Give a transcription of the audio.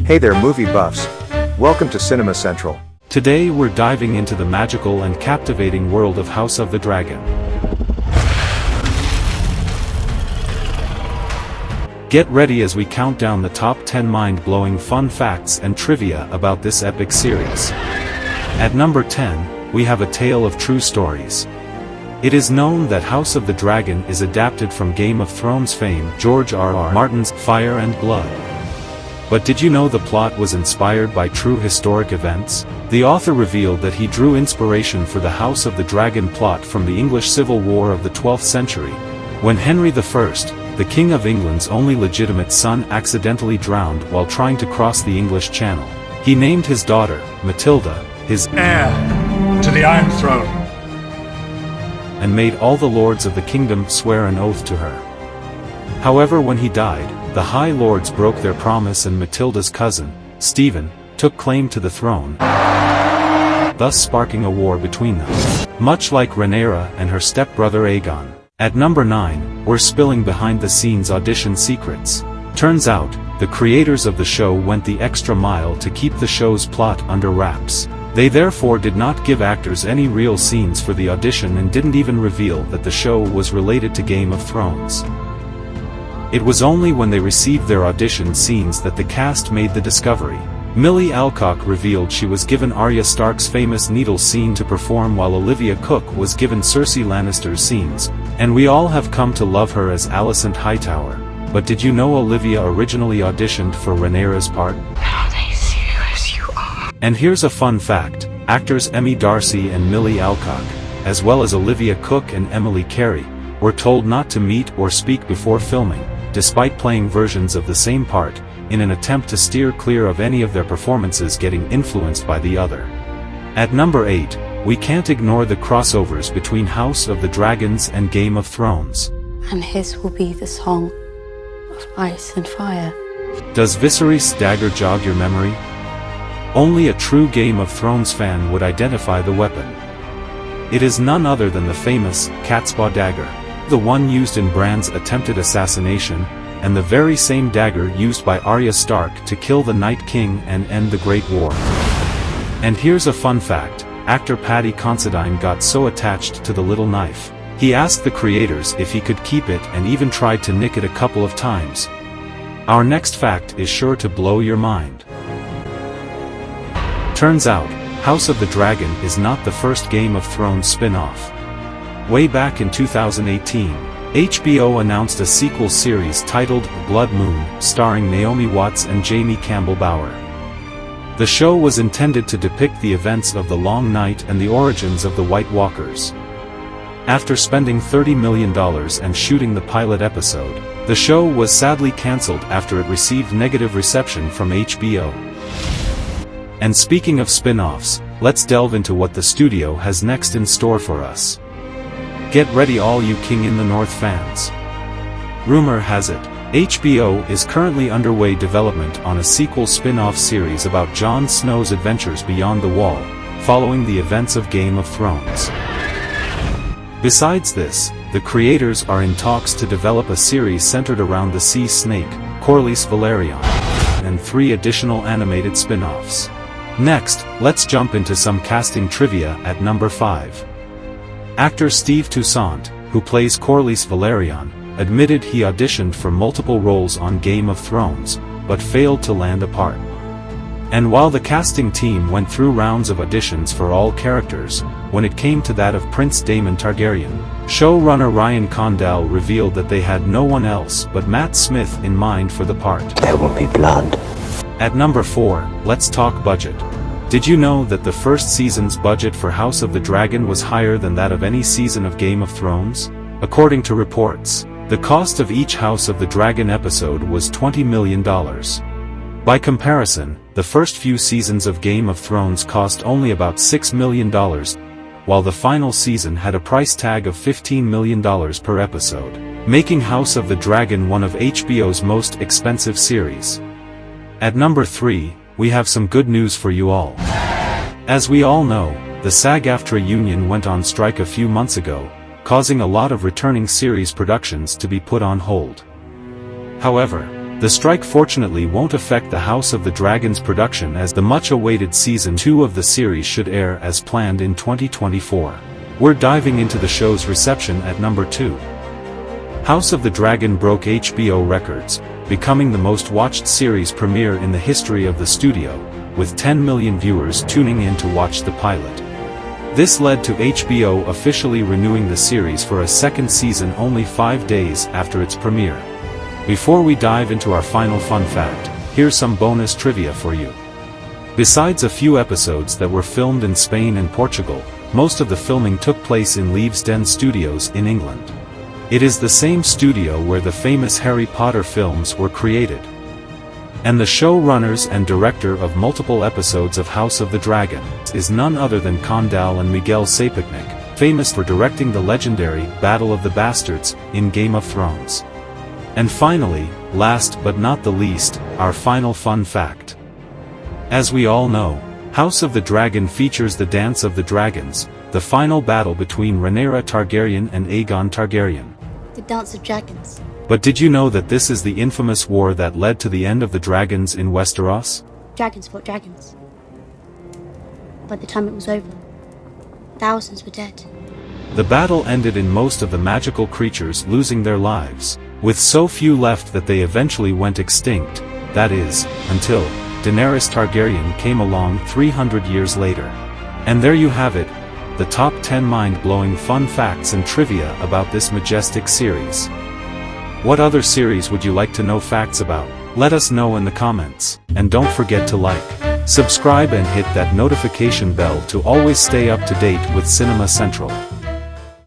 Hey there movie buffs. Welcome to Cinema Central. Today we're diving into the magical and captivating world of House of the Dragon. Get ready as we count down the top 10 mind-blowing fun facts and trivia about this epic series. At number 10, we have a tale of true stories. It is known that House of the Dragon is adapted from Game of Thrones fame George R.R. Martin's Fire and Blood. But did you know the plot was inspired by true historic events? The author revealed that he drew inspiration for the House of the Dragon plot from the English Civil War of the 12th century, when Henry I, the King of England's only legitimate son, accidentally drowned while trying to cross the English Channel. He named his daughter, Matilda, his heir to the Iron Throne, and made all the lords of the kingdom swear an oath to her. However, when he died, the High Lords broke their promise and Matilda's cousin, Stephen, took claim to the throne, thus sparking a war between them. Much like Rhaenyra and her stepbrother Aegon. At number 9, we're spilling behind-the-scenes audition secrets. Turns out, the creators of the show went the extra mile to keep the show's plot under wraps. They therefore did not give actors any real scenes for the audition and didn't even reveal that the show was related to Game of Thrones. It was only when they received their audition scenes that the cast made the discovery. Millie Alcock revealed she was given Arya Stark's famous needle scene to perform while Olivia Cooke was given Cersei Lannister's scenes, and we all have come to love her as Alicent Hightower. But did you know Olivia originally auditioned for Rhaenyra's part? Are they serious you are? And here's a fun fact, actors Emmy Darcy and Millie Alcock, as well as Olivia Cooke and Emily Carey, were told not to meet or speak before filming, despite playing versions of the same part, in an attempt to steer clear of any of their performances getting influenced by the other. At number 8, we can't ignore the crossovers between House of the Dragons and Game of Thrones. And his will be the song of ice and fire. Does Viserys' dagger jog your memory? Only a true Game of Thrones fan would identify the weapon. It is none other than the famous Catspaw dagger, the one used in Bran's attempted assassination, and the very same dagger used by Arya Stark to kill the Night King and end the Great War. And here's a fun fact, actor Paddy Considine got so attached to the little knife, he asked the creators if he could keep it and even tried to nick it a couple of times. Our next fact is sure to blow your mind. Turns out, House of the Dragon is not the first Game of Thrones spin-off. Way back in 2018, HBO announced a sequel series titled Blood Moon, starring Naomi Watts and Jamie Campbell Bower. The show was intended to depict the events of the Long Night and the origins of the White Walkers. After spending $30 million and shooting the pilot episode, the show was sadly cancelled after it received negative reception from HBO. And speaking of spin-offs, let's delve into what the studio has next in store for us. Get ready all you King in the North fans. Rumor has it, HBO is currently underway development on a sequel spin-off series about Jon Snow's adventures beyond the Wall, following the events of Game of Thrones. Besides this, the creators are in talks to develop a series centered around the sea snake, Corlys Velaryon, and 3 additional animated spin-offs. Next, let's jump into some casting trivia at number 5. Actor Steve Toussaint, who plays Corlys Velaryon, admitted he auditioned for multiple roles on Game of Thrones, but failed to land a part. And while the casting team went through rounds of auditions for all characters, when it came to that of Prince Daemon Targaryen, showrunner Ryan Condal revealed that they had no one else but Matt Smith in mind for the part. There will be blood. At number 4, let's talk budget. Did you know that the first season's budget for House of the Dragon was higher than that of any season of Game of Thrones? According to reports, the cost of each House of the Dragon episode was $20 million. By comparison, the first few seasons of Game of Thrones cost only about $6 million, while the final season had a price tag of $15 million per episode, making House of the Dragon one of HBO's most expensive series. At number 3, we have some good news for you all. As we all know, the SAG-AFTRA union went on strike a few months ago, causing a lot of returning series productions to be put on hold. However, The strike fortunately won't affect the House of the Dragon's production, as the much-awaited Season 2 of the series should air as planned in 2024. We're diving into the show's reception at number 2. House of the Dragon broke HBO records, becoming the most-watched series premiere in the history of the studio, with 10 million viewers tuning in to watch the pilot. This led to HBO officially renewing the series for a second season only 5 days after its premiere. Before we dive into our final fun fact, here's some bonus trivia for you. Besides a few episodes that were filmed in Spain and Portugal, most of the filming took place in Leavesden Studios in England. It is the same studio where the famous Harry Potter films were created. And the showrunners and director of multiple episodes of House of the Dragon is none other than Condal and Miguel Sapochnik, famous for directing the legendary Battle of the Bastards in Game of Thrones. And finally, last but not the least, our final fun fact. As we all know, House of the Dragon features the Dance of the Dragons, the final battle between Rhaenyra Targaryen and Aegon Targaryen. The Dance of Dragons. But did you know that this is the infamous war that led to the end of the dragons in Westeros? Dragons fought dragons. By the time it was over, thousands were dead. The battle ended in most of the magical creatures losing their lives, with so few left that they eventually went extinct, that is, until Daenerys Targaryen came along 300 years later. And there you have it, the top 10 mind-blowing fun facts and trivia about this majestic series. What other series would you like to know facts about? Let us know in the comments. And don't forget to like, subscribe and hit that notification bell to always stay up to date with Cinema Central.